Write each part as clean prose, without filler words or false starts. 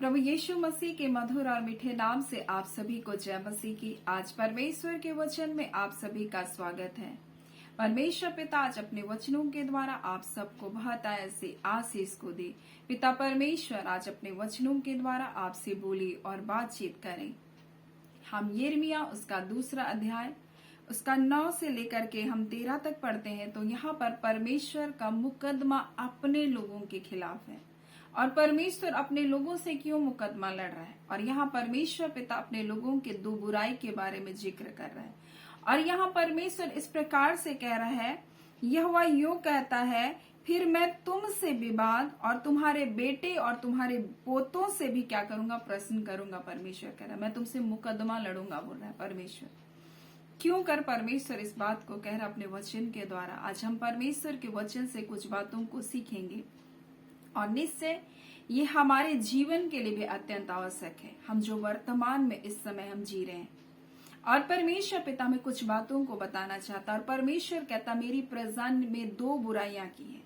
प्रभु यीशु मसीह के मधुर और मीठे नाम से आप सभी को जय मसीह की। आज परमेश्वर के वचन में आप सभी का स्वागत है। परमेश्वर पिता आज अपने वचनों के द्वारा आप सबको बहुत ऐसे आशीष को दे। पिता परमेश्वर आज अपने वचनों के द्वारा आपसे बोले और बातचीत करें। हम यिर्मयाह उसका 2 अध्याय उसका 9 से लेकर के हम 13 तक पढ़ते हैं। तो यहाँ पर परमेश्वर का मुकदमा अपने लोगों के खिलाफ है और परमेश्वर अपने लोगों से क्यों मुकदमा लड़ रहा है। और यहाँ परमेश्वर पिता अपने लोगों के 2 बुराई के बारे में जिक्र कर रहा है। और यहाँ परमेश्वर इस प्रकार से कह रहा है, यहोवा यूं कहता है, फिर मैं तुमसे विवाद और तुम्हारे बेटे और तुम्हारे पोतों से भी क्या करूंगा, प्रश्न करूंगा। परमेश्वर कह रहा है मैं तुमसे मुकदमा लड़ूंगा, बोल रहा है परमेश्वर। क्यों कर परमेश्वर इस बात को कह रहा अपने वचन के द्वारा। आज हम परमेश्वर के वचन से कुछ बातों को सीखेंगे और निश्चय ये हमारे जीवन के लिए भी अत्यंत आवश्यक है। हम जो वर्तमान में इस समय हम जी रहे हैं और परमेश्वर पिता में कुछ बातों को बताना चाहता। और परमेश्वर कहता मेरी प्रजा में 2 बुराइयां की हैं।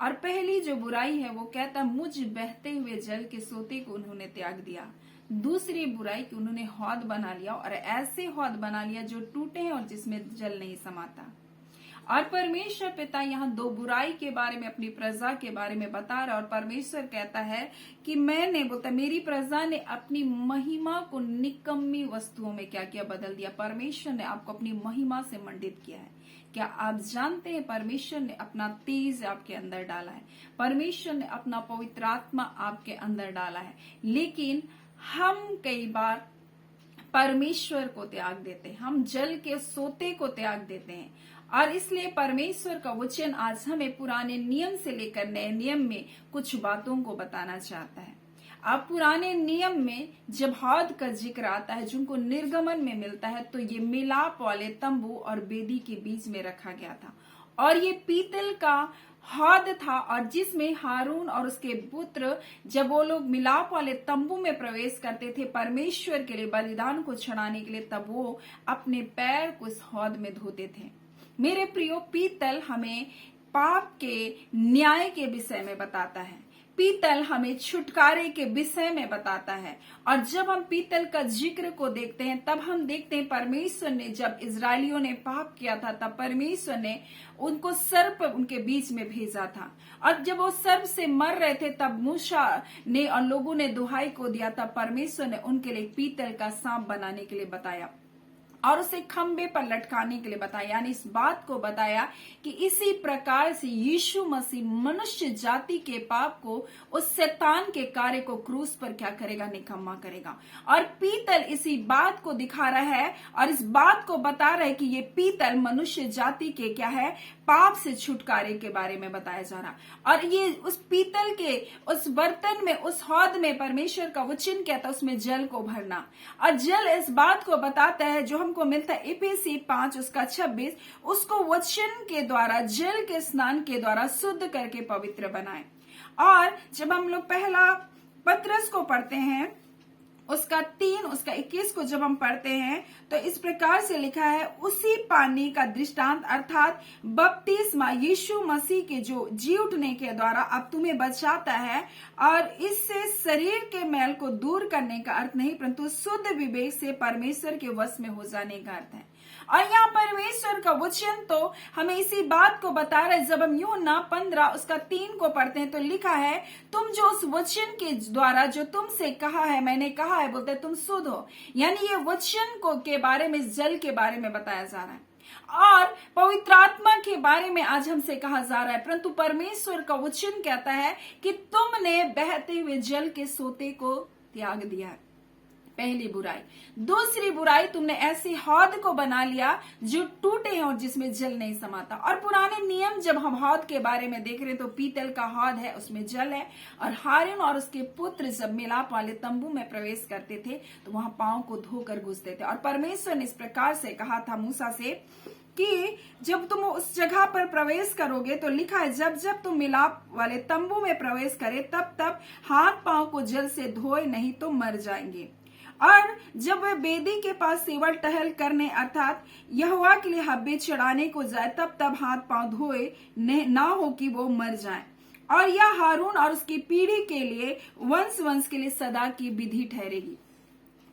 और पहली जो बुराई है वो कहता मुझ बहते हुए जल के सोते को उन्होंने त्याग दिया। दूसरी बुराई कि उन्होंने हौद बना लिया और ऐसे हौद बना लिया जो टूटे हैं और जिसमें जल नहीं समाता। और परमेश्वर पिता यहाँ 2 बुराई के बारे में अपनी प्रजा के बारे में बता रहा। और परमेश्वर कहता है कि मैंने बोलता मेरी प्रजा ने अपनी महिमा को निकम्मी वस्तुओं में क्या किया, बदल दिया। परमेश्वर ने आपको अपनी महिमा से मंडित किया है। क्या आप जानते हैं परमेश्वर ने अपना तेज आपके अंदर डाला है, परमेश्वर ने अपना पवित्र आत्मा आपके अंदर डाला है। लेकिन हम कई बार परमेश्वर को त्याग देते हैं, हम जल के सोते को त्याग देते हैं। और इसलिए परमेश्वर का वचन आज हमें पुराने नियम से लेकर नए नियम में कुछ बातों को बताना चाहता है। अब पुराने नियम में जब हौद का जिक्र आता है जिनको निर्गमन में मिलता है, तो ये मिलाप वाले तंबू और वेदी के बीच में रखा गया था। और ये पीतल का हौद था और जिसमें हारून और उसके पुत्र जब वो लोग मिलाप वाले तंबू में प्रवेश करते थे परमेश्वर के लिए बलिदान को चढ़ाने के लिए, तब वो अपने पैर को इस हौद में धोते थे। मेरे प्रियो, पीतल हमें पाप के न्याय के विषय में बताता है, पीतल हमें छुटकारे के विषय में बताता है। और जब हम पीतल का जिक्र को देखते हैं तब हम देखते हैं परमेश्वर ने जब इजरायलियों ने पाप किया था तब परमेश्वर ने उनको सर्प उनके बीच में भेजा था। और जब वो सर्प से मर रहे थे तब मूसा ने और लोगों ने दुहाई को दिया, तब परमेश्वर ने उनके लिए पीतल का सांप बनाने के लिए बताया और उसे खंबे पर लटकाने के लिए बताया। यानी इस बात को बताया कि इसी प्रकार से यीशु मसीह मनुष्य जाति के पाप को, उस शैतान के कार्य को क्रूस पर क्या करेगा, निकम्मा करेगा। और पीतल इसी बात को दिखा रहा है और इस बात को बता रहा है कि ये पीतल मनुष्य जाति के क्या है, पाप से छुटकारे के बारे में बताया जा रहा। और ये उस पीतल के उस बर्तन में, उस हौद में परमेश्वर का वचन कहता है उसमें जल को भरना। और जल इस बात को बताता है जो हमको मिलता है इफिसी 5 उसका 26, उसको वचन के द्वारा, जल के स्नान के द्वारा शुद्ध करके पवित्र बनाए। और जब हम लोग पहला पत्रस को पढ़ते हैं उसका 3 उसका 21 को जब हम पढ़ते हैं तो इस प्रकार से लिखा है, उसी पानी का दृष्टांत अर्थात बपतिस्मा यीशु मसीह के जो जी उठने के द्वारा अब तुम्हें बचाता है। और इससे शरीर के मैल को दूर करने का अर्थ नहीं परंतु शुद्ध विवेक से परमेश्वर के वश में हो जाने का अर्थ है। और यहाँ परमेश्वर का वचन तो हमें इसी बात को बता रहा है। जब हम यूहन्ना 15 उसका 3 को पढ़ते हैं तो लिखा है, तुम जो उस वचन के द्वारा जो तुमसे कहा है, मैंने कहा है, बोलते तुम शुद्ध हो। यानी ये वचन को के बारे में, जल के बारे में बताया जा रहा है और पवित्र आत्मा के बारे में आज हमसे कहा जा रहा है। परंतु परमेश्वर का वचन कहता है कि तुमने बहते हुए जल के सोते को त्याग दिया है, पहली बुराई। दूसरी बुराई, तुमने ऐसी हौद को बना लिया जो टूटे हैं और जिसमें जल नहीं समाता। और पुराने नियम जब हम हौद के बारे में देख रहे हैं तो पीतल का हौद है, उसमें जल है। और हारून और उसके पुत्र जब मिलाप वाले तंबू में प्रवेश करते थे तो वहां पांव को धोकर घुसते थे। और परमेश्वर ने इस प्रकार से कहा था मूसा से कि जब तुम उस जगह पर प्रवेश करोगे तो लिखा है, जब जब तुम मिलाप वाले तंबू में प्रवेश करे तब तब हाथ पांव को जल से धोए, नहीं तो मर जाएंगे। और जब वह वेदी के पास सेवल टहल करने अर्थात यहोवा के लिए हव्य चढ़ाने को जाए तब तब हाथ पांव धोए ना हो कि वो मर जाए। और यह हारून और उसकी पीढ़ी के लिए वंश वंश के लिए सदा की विधि ठहरेगी।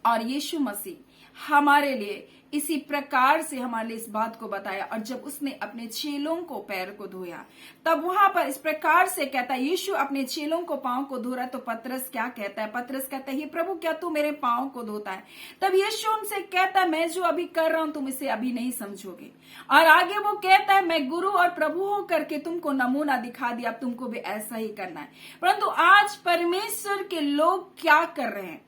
और यीशु मसीह हमारे लिए इसी प्रकार से हमारे लिए इस बात को बताया। और जब उसने अपने चेलों को पैर को धोया, तब वहां पर इस प्रकार से कहता है, यीशु अपने चेलों को पांव को धो रहा है, तो पतरस क्या कहता है? पतरस कहता है, हे प्रभु, क्या तू मेरे पांव को धोता है? तब यीशु उनसे कहता है, मैं जो अभी कर रहा हूं तुम इसे अभी नहीं समझोगे। और आगे वो कहता है, मैं गुरु और प्रभु हो करके तुमको नमूना दिखा दिया, अब तुमको भी ऐसा ही करना है। परंतु आज परमेश्वर के लोग क्या कर रहे हैं?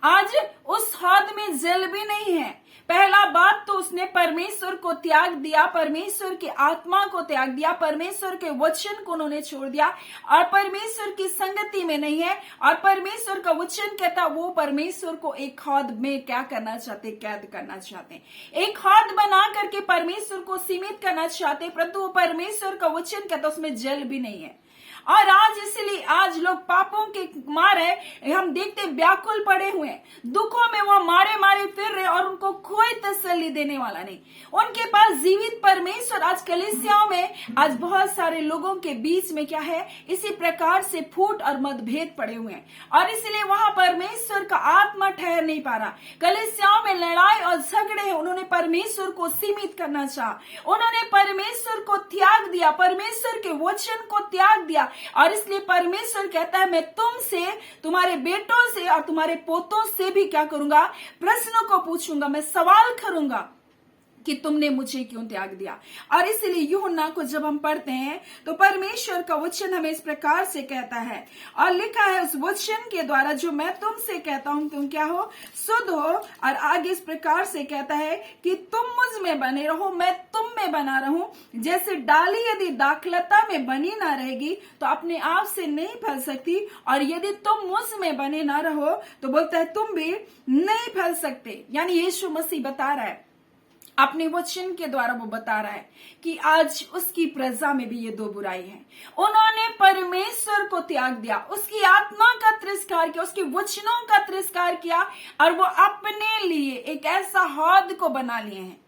आज उस हद में जल भी नहीं है। पहला बात तो उसने परमेश्वर को त्याग दिया, परमेश्वर की आत्मा को त्याग दिया, परमेश्वर के वचन को उन्होंने छोड़ दिया और परमेश्वर की संगति में नहीं है। और परमेश्वर का वचन कहता, वो परमेश्वर को एक हद में क्या करना चाहते? कैद करना चाहते, एक हद बना करके परमेश्वर को सीमित करना चाहते, परंतु वो परमेश्वर का वचन कहता उसमें जल भी नहीं है। और आज इसलिए आज लोग पापों के मारे हम देखते व्याकुल पड़े हुए हैं, दुखों में वो मारे मारे फिर रहे और उनको कोई तसल्ली देने वाला नहीं। उनके पास जीवित परमेश्वर आज कलीसियाओं में आज बहुत सारे लोगों के बीच में क्या है? इसी प्रकार से फूट और मतभेद पड़े हुए हैं और इसलिए वहां परमेश्वर का आत्मा ठहर नहीं पा रहा। कलीसियाओं में लड़ाई और झगड़े हैं। उन्होंने परमेश्वर को सीमित करना चाहा, उन्होंने परमेश्वर को त्याग दिया, परमेश्वर के वचन को त्याग दिया। और इसलिए परमेश्वर कहता है, मैं तुमसे, तुम्हारे बेटों से और तुम्हारे पोतों से भी क्या करूंगा? प्रश्नों को पूछूंगा, मैं सवाल करूंगा कि तुमने मुझे क्यों त्याग दिया। और इसलिए यूहन्ना को जब हम पढ़ते हैं तो परमेश्वर का वचन हमें इस प्रकार से कहता है और लिखा है, उस वचन के द्वारा जो मैं तुमसे कहता हूं तुम क्या हो? शुद्ध हो। और आगे इस प्रकार से कहता है कि तुम मुझ में बने रहो, मैं तुम में बना रहूं। जैसे डाली यदि दाखलता में बनी ना रहेगी तो अपने आप से नहीं फल सकती, और यदि तुम मुझ में बने ना रहो तो बोलता है तुम भी नहीं फल सकते। यानी यीशु मसीह बता रहा है, अपने वचन के द्वारा वो बता रहा है कि आज उसकी प्रजा में भी ये दो बुराई है। उन्होंने परमेश्वर को त्याग दिया, उसकी आत्मा का तिरस्कार किया, उसके वचनों का तिरस्कार किया और वो अपने लिए एक ऐसा हद को बना लिए हैं,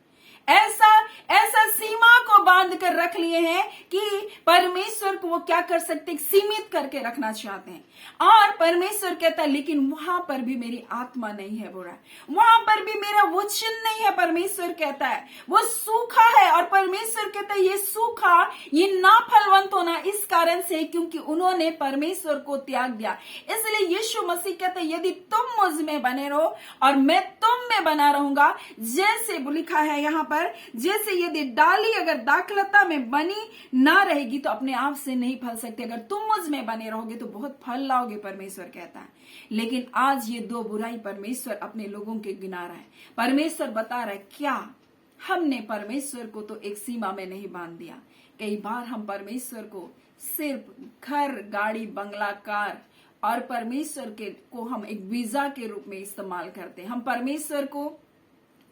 ऐसा सीमा को बांध कर रख लिए हैं कि परमेश्वर को वो क्या कर सकते? सीमित करके रखना चाहते हैं। और परमेश्वर कहता है, लेकिन वहां पर भी मेरी आत्मा नहीं है, बोल रहा है, वहां पर भी मेरा वचन नहीं है। परमेश्वर कहता है वो सूखा है और परमेश्वर कहता है ये सूखा, ये नाफलवंत होना इस कारण से क्योंकि उन्होंने परमेश्वर को त्याग दिया। इसलिए यीशु मसीह कहते हैं, यदि तुम मुझ में बने रहो और मैं तुम में बना रहूंगा, जैसे लिखा है यहाँ पर, जैसे यदि डाली अगर दाखलता में बनी ना रहेगी तो अपने आप से नहीं फल सकती, अगर तुम मुझ में बने रहोगे तो बहुत फल लाओगे, परमेश्वर कहता है। लेकिन आज ये दो बुराई परमेश्वर अपने लोगों के गिना रहा है। परमेश्वर बता रहा है, क्या हमने परमेश्वर को तो एक सीमा में नहीं बांध दिया? कई बार हम परमेश्वर को सिर्फ घर, गाड़ी, बंगला, कार और परमेश्वर को हम एक वीजा के रूप में इस्तेमाल करते हैं। हम परमेश्वर को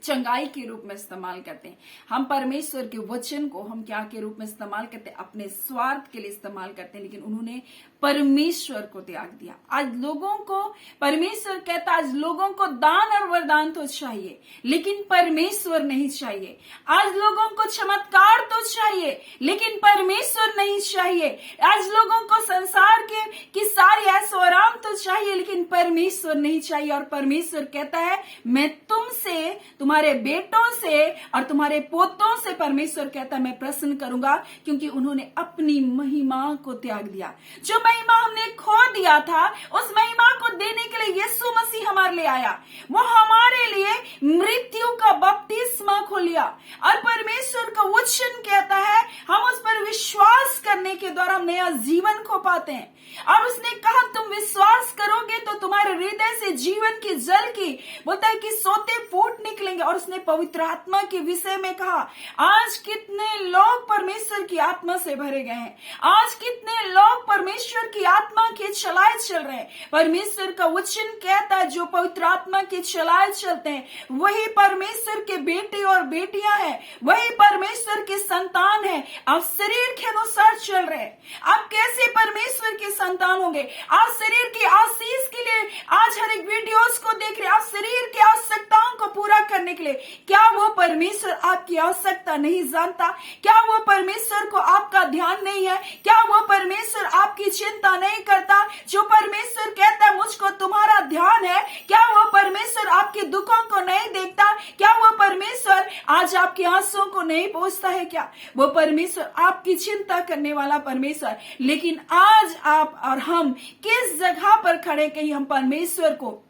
चंगाई के रूप में इस्तेमाल करते हैं। हम परमेश्वर के वचन को हम क्या के रूप में इस्तेमाल करते हैं? अपने स्वार्थ के लिए इस्तेमाल करते हैं। लेकिन उन्होंने परमेश्वर को त्याग दिया। आज लोगों को परमेश्वर कहता, आज लोगों को दान और वरदान तो चाहिए लेकिन परमेश्वर नहीं चाहिए। आज लोगों को चमत्कार तो चाहिए लेकिन परमेश्वर नहीं चाहिए। आज लोगों को संसार की सारी ऐशो आराम तो चाहिए लेकिन परमेश्वर नहीं चाहिए। और परमेश्वर कहता है, मैं तुमसे, तुम्हारे बेटों से और तुम्हारे पोतों से, परमेश्वर कहता है, मैं प्रसन्न करूंगा क्योंकि उन्होंने अपनी महिमा को त्याग दिया। जो महिमा हमने खो दिया था, उस महिमा को देने के लिए यीशु मसीह हमारे लिए आया। वो हमारे लिए मृत्यु का बपतिस्मा को लिया और परमेश्वर का वचन कहता है, हम उस पर विश्वास करने के द्वारा नया जीवन को पाते हैं। और उसने कहा, तुम विश्वास करोगे तो तुम्हारे हृदय से जीवन की जल की बोलता है कि सोते फूट निकलेंगे। और उसने पवित्र आत्मा के विषय में कहा, आज कितने लोग परमेश्वर की आत्मा से भरे गए हैं, आज कितने लोग परमेश्वर की आत्मा के चलाए चल रहे हैं। परमेश्वर का वचन कहता है, जो पवित्र आत्मा के चलाए चलते हैं वही परमेश्वर के बेटे और बेटियां हैं, वही परमेश्वर के संतान हैं। आप शरीर के अनुसार चल रहे हैं, आप कैसे परमेश्वर के संतान होंगे? आप शरीर की आशीष के लिए आज हर एक वीडियोस को देख रहे हैं, आप शरीर की आवश्यकताओं को पूरा करने के लिए। क्या वो परमेश्वर आपकी आवश्यकता नहीं जानता? क्या वो परमेश्वर को आपका ध्यान नहीं है? क्या वो परमेश्वर आपकी चिंता नहीं करता? जो परमेश्वर कहता है मुझको तुम्हारा ध्यान है, क्या वो परमेश्वर आपके दुखों को नहीं देखता? क्या वो परमेश्वर आज आपके आंसुओं को नहीं पहुंचता है? क्या वो परमेश्वर आपकी चिंता करने वाला परमेश्वर? लेकिन आज आप और हम किस जगह पर खड़े कहीं हम परमेश्वर को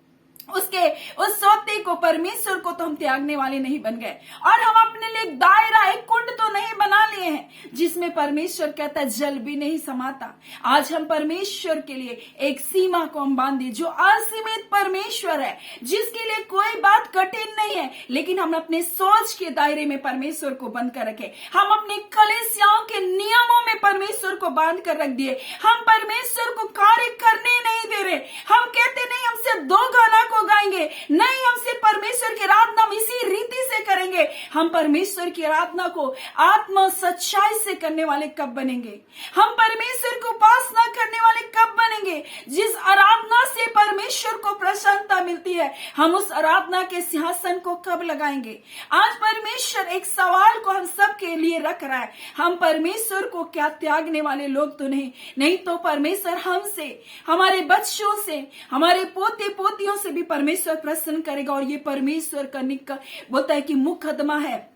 उसके उस सोते को परमेश्वर को तो हम त्यागने वाले नहीं बन गए, और हम अपने लिए दायरा एक कुंड तो नहीं बना लिए हैं जिसमें परमेश्वर कहता है जल भी नहीं समाता। आज हम परमेश्वर के लिए एक सीमा को हम बांधे, जो असीमित परमेश्वर है, जिसके लिए कोई बात कठिन नहीं है, लेकिन हम अपने सोच के दायरे में परमेश्वर को बंद कर रखे। हम अपने कलीसियाओं के नियमों में परमेश्वर को बांध कर रख दिए। हम परमेश्वर को कार्य करने नहीं दे रहे। हम कहते नहीं हम सिर्फ 2 गाना को गाएंगे, नहीं हम सिर्फ परमेश्वर की आराधना हम इसी रीति से करेंगे। हम परमेश्वर की आराधना को आत्मा सच्चाई से करने वाले कब बनेंगे? हम परमेश्वर को उपासना करने वाले कब बनेंगे? जिस आराधना से परमेश्वर को प्रसन्नता मिलती है, हम उस आराधना के सिंहासन को कब लगाएंगे? आज परमेश्वर एक सवाल को हम सबके लिए रख रहा है। हम परमेश्वर को क्या त्यागने वाले लोग तो नहीं तो परमेश्वर हमसे, हमारे बच्चों से, हमारे पोते पोतियों से भी परमेश्वर प्रसन्न करेगा। और ये परमेश्वर का बोलता है कि मुकदमा है,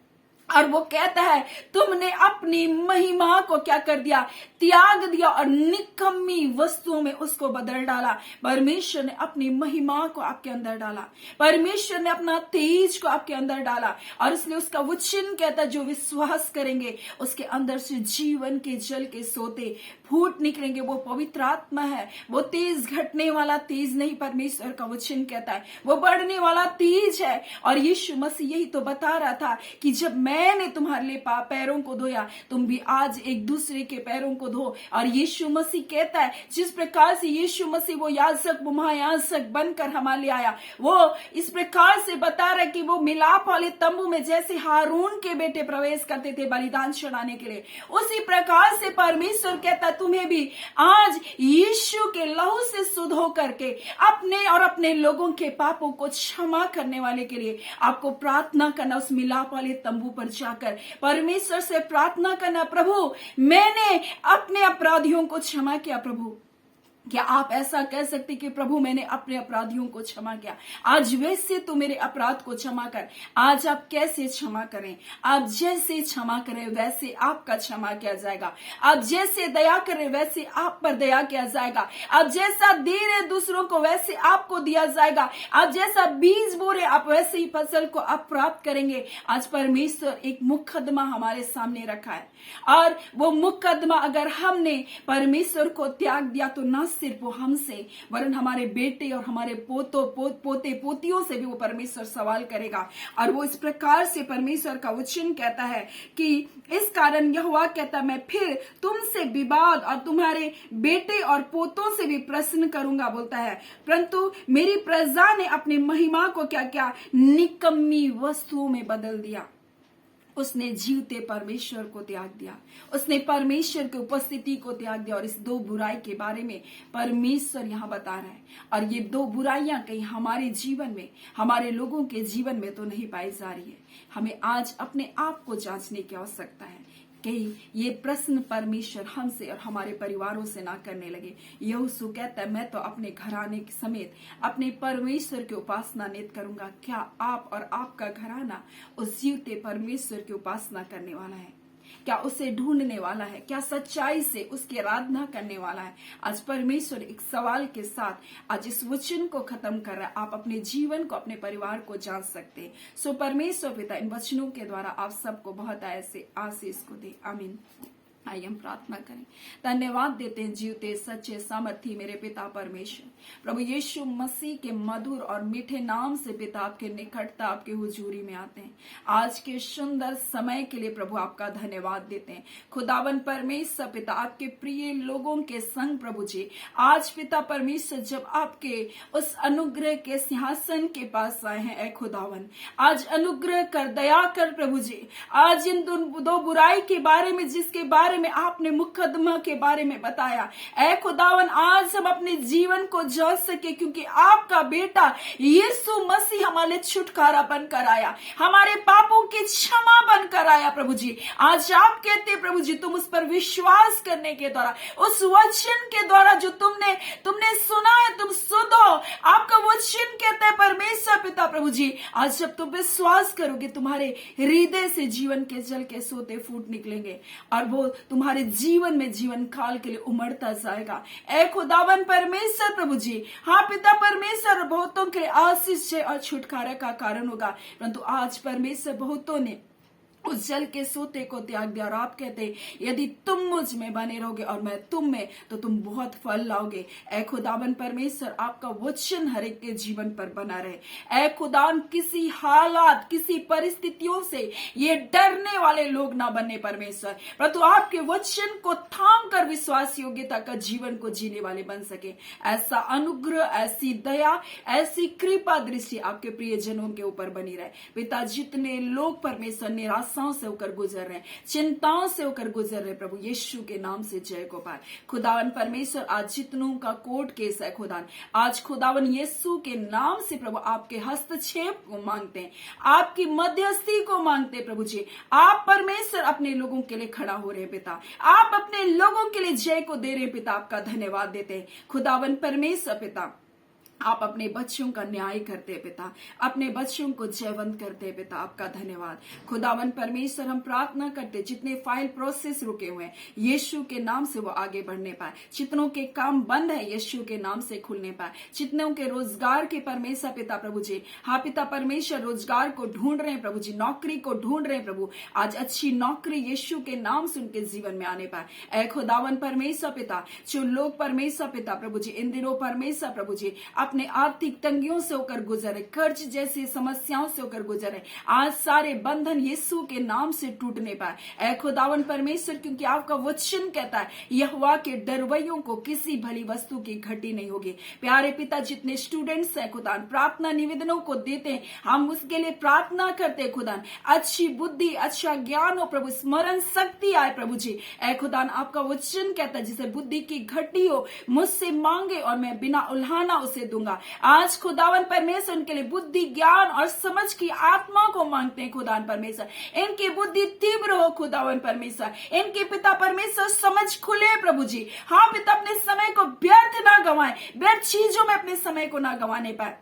और वो कहता है तुमने अपनी महिमा को क्या कर दिया? त्याग दिया और निकम्मी वस्तुओं में उसको बदल डाला। परमेश्वर ने अपनी महिमा को आपके अंदर डाला, परमेश्वर ने अपना तेज को आपके अंदर डाला, और इसलिए उसका वचन कहता है जो विश्वास करेंगे उसके अंदर से जीवन के जल के सोते फूट निकलेंगे। वो पवित्र आत्मा है, वो तेज घटने वाला तेज नहीं, परमेश्वर का वचन कहता है वो बढ़ने वाला तेज है। और यीशु मसीह यही तो बता रहा था कि जब मैंने तुम्हारे लिए पैरों को धोया, तुम भी आज एक दूसरे के पैरों को धो। और यीशु मसीह कहता है जिस प्रकार से यीशु मसीह वो याजक महायाजक बनकर हमारे लिए आया, वो इस प्रकार से बता रहा है कि वो मिलाप वाले तंबू में जैसे हारून के बेटे प्रवेश करते थे बलिदान चढ़ाने के लिए, उसी प्रकार से परमेश्वर कहता तुम्हें भी आज यीशु के लहू से शुद्ध हो करके अपने और अपने लोगों के पापों को क्षमा करने वाले के लिए आपको प्रार्थना करना। उस मिलाप वाले तंबू पर जाकर परमेश्वर से प्रार्थना करना, प्रभु मैंने अपने अपराधियों को क्षमा किया। प्रभु क्या आप ऐसा कह सकते कि प्रभु मैंने अपने अपराधियों को क्षमा किया? आज वैसे तो मेरे अपराध को क्षमा कर। आज आप कैसे क्षमा करें? आप जैसे क्षमा करें वैसे आपका क्षमा किया जाएगा। आप जैसे दया करें वैसे आप पर दया किया जाएगा। आप जैसा दे रहे दूसरों को वैसे आपको दिया जाएगा। आप जैसा बीज बो रहे आप वैसे ही फसल को आप प्राप्त करेंगे। आज परमेश्वर एक मुकदमा हमारे सामने रखा है, और वो मुकदमा अगर हमने परमेश्वर को त्याग दिया तो न सिर्फ वो हमसे वरन हमारे बेटे और हमारे पोते पोतियों से भी वो परमेश्वर सवाल करेगा। और वो इस प्रकार से परमेश्वर का वचन कहता है कि इस कारण यहोवा कहता मैं फिर तुमसे विवाद और तुम्हारे बेटे और पोतों से भी प्रश्न करूंगा, बोलता है, परंतु मेरी प्रजा ने अपनी महिमा को क्या क्या निकम्मी वस्तुओं में बदल दिया। उसने जीवते परमेश्वर को त्याग दिया, उसने परमेश्वर की उपस्थिति को त्याग दिया। और इस 2 बुराई के बारे में परमेश्वर यहाँ बता रहा है, और ये 2 बुराइयां कहीं हमारे जीवन में, हमारे लोगों के जीवन में तो नहीं पाई जा रही है। हमें आज अपने आप को जांचने की आवश्यकता है कि ये प्रश्न परमेश्वर हमसे और हमारे परिवारों से ना करने लगे। यहोशू कहता है मैं तो अपने घराने समेत अपने परमेश्वर की उपासना नित करूंगा। क्या आप और आपका घराना उस जीवते परमेश्वर की उपासना करने वाला है? क्या उसे ढूंढने वाला है? क्या सच्चाई से उसकी आराधना करने वाला है? आज परमेश्वर एक सवाल के साथ आज इस वचन को खत्म कर रहा है। आप अपने जीवन को, अपने परिवार को जांच सकते हैं। सो परमेश्वर पिता इन वचनों के द्वारा आप सबको बहुत ऐसे आशीष को दे। आमीन। आइए हम प्रार्थना करें। धन्यवाद देते हैं जीवते सच्चे सामर्थी मेरे पिता परमेश्वर, प्रभु यीशु मसीह के मधुर और मीठे नाम से पिता आपके निकटता, आपके हुजूरी में आते हैं। आज के सुंदर समय के लिए प्रभु आपका धन्यवाद देते हैं। खुदावन परमेश्वर पिता आपके प्रिय लोगों के संग प्रभु जी आज पिता परमेश्वर जब आपके उस अनुग्रह के सिंहासन के पास आए हैं, ऐ खुदावन आज अनुग्रह कर, दया कर प्रभु जी। आज इन 2 बुराई के बारे में जिसके बारे बारे में आपने मुकदमा के बारे में बताया। ऐ खुदावन आज हम अपने जीवन को जी सके, क्योंकि आपका बेटा यीशु मसीह हमारे लिए छुटकारा बनकर आया, हमारे पापों की क्षमा बनकर आया। प्रभु जी आज आप कहते हैं प्रभु जी, तुम उस पर विश्वास करने के द्वारा, उस वचन के द्वारा जो तुमने सुना है, तुम सुनो। आपका वचन कहता है परमेश्वर पिता प्रभु जी, आज जब तुम विश्वास करोगे तुम्हारे हृदय से जीवन के जल के सोते फूट निकलेंगे और वो तुम्हारे जीवन में जीवन काल के लिए उमड़ता जाएगा। ऐ खुदावन परमेश्वर प्रभु जी, हाँ पिता परमेश्वर, बहुतों के लिए आशीष और छुटकारा का कारण होगा, परंतु आज परमेश्वर बहुतों ने उस जल के सोते को त्याग दिया और आप कहते यदि तुम मुझ में बने रहोगे और मैं तुम में, तो तुम बहुत फल लाओगे। ऐ खुदावन परमेश्वर, आपका वचन हर एक के जीवन पर बना रहे। ऐ खुदावन, किसी हालात, किसी परिस्थितियों से ये डरने वाले लोग ना बने परमेश्वर, परंतु आपके वचन को थाम कर विश्वास योग्यता का जीवन को जीने वाले बन सके। ऐसा अनुग्रह, ऐसी दया, ऐसी कृपा दृष्टि आपके प्रियजनों के ऊपर बनी रहे। पिता, जितने लोग परमेश्वर निराश से होकर गुजर रहे हैं, चिंताओं से होकर गुजर रहे, प्रभु यीशु के नाम से जय को पाए। खुदावन परमेश्वर, आज जितनों का कोर्ट केस है खुदावन, आज खुदावन यीशु के नाम से प्रभु आपके हस्तक्षेप को मांगते हैं, आपकी मध्यस्थी को मांगते हैं। प्रभु जी आप परमेश्वर अपने लोगों के लिए खड़ा हो रहे हैं पिता, आप अपने लोगों के लिए जय को दे रहे हैं पिता, आपका धन्यवाद देते हैं। खुदावन परमेश्वर पिता, आप अपने बच्चों का न्याय करते पिता, अपने बच्चों को जयवंत करते पिता, आपका धन्यवाद। खुदावन परमेश्वर, हम प्रार्थना करते जितने फाइल प्रोसेस रुके हुए हैं यीशु के नाम से वो आगे बढ़ने पाए, जितनों के काम बंद है यीशु के नाम से खुलने पाए, जितनों के रोजगार के परमेश्वर पिता प्रभु जी, हाँ पिता परमेश्वर, रोजगार को ढूंढ रहे हैं प्रभु जी, नौकरी को ढूंढ रहे हैं प्रभु, आज अच्छी नौकरी यीशु के नाम से उनके जीवन में आने पाए। ऐ खुदावन परमेश्वर पिता, जो लोग परमेश्वर पिता प्रभु जी इन दिनों परमेश्वर प्रभु जी अपने आर्थिक तंगियों से होकर गुजरे, कर्ज जैसी समस्याओं से होकर गुजरे, आज सारे बंधन यीशु के नाम से टूटने पाए। ऐ खुदावन परमेश्वर, क्योंकि आपका वचन कहता है यहोवा के डरवैयों को किसी भली वस्तु की घटी नहीं होगी। प्यारे पिता, जितने स्टूडेंट्स हैं खुदान प्रार्थना निवेदनों को देते हैं, हम उसके लिए प्रार्थना करते हैं खुदान, अच्छी बुद्धि, अच्छा ज्ञान हो प्रभु, स्मरण शक्ति आए प्रभु जी। ऐ खुदान, आपका वचन कहता है जिसे बुद्धि की घटी हो मुझसे मांगे और मैं बिना उल्हाना उसे दूंगा। आज खुदावन परमेश्वर उनके लिए बुद्धि, ज्ञान और समझ की आत्मा को मांगते हैं खुदावन परमेश्वर, इनकी बुद्धि तीव्र हो खुदावन परमेश्वर, इनके पिता परमेश्वर समझ खुले प्रभु जी। हाँ पिता, अपने समय को व्यर्थ ना गंवाएं, व्यर्थ चीजों में अपने समय को ना गंवाने पाए।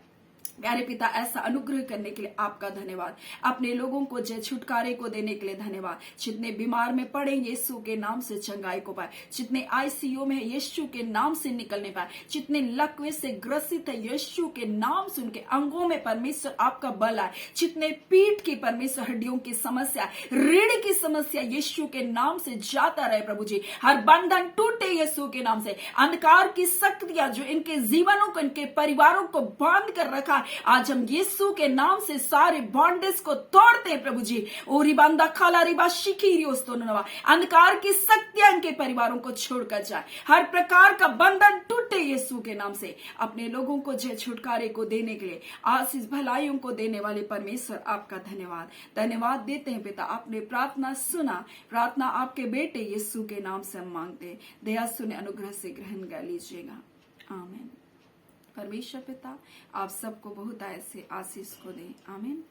प्यारे पिता, ऐसा अनुग्रह करने के लिए आपका धन्यवाद, अपने लोगों को जय छुटकारे को देने के लिए धन्यवाद। जितने बीमार में पड़े यीशु के नाम से चंगाई को पाए, जितने आईसीयू में है यीशु के नाम से निकलने पाए, जितने लकवे से ग्रसित है यीशु के नाम से उनके अंगों में परमेश्वर आपका बल आए, जितने पीठ की परमेश्वर हड्डियों की समस्या, रीढ़ की समस्या यीशु के नाम से जाता रहे प्रभु जी, हर बंधन टूटे यीशु के नाम से। अंधकार की शक्तियां जो इनके जीवनों को, इनके परिवारों को बांध कर रखा, आज हम यीशु के नाम से सारे बॉन्डेज को तोड़ते हैं प्रभु जी। ओरी बांदा खाला रिबा शिखीरी ओस्तोनवा, अंधकार की शक्तियां इनके परिवारों को छोड़कर जाए, हर प्रकार का बंधन टूटे यीशु के नाम से। अपने लोगों को जय छुटकारे को देने के लिए, आशीष भलाइयों को देने वाले परमेश्वर आपका धन्यवाद, धन्यवाद देते हैं पिता। आपने प्रार्थना सुना, प्रार्थना आपके बेटे यीशु के नाम से हम मांगते हैं, दया सुने, अनुग्रह से ग्रहण कर लीजिएगा, आमीन। परमेश्वर पिता आप सबको बहुत ऐसे आशीष को दे, आमीन।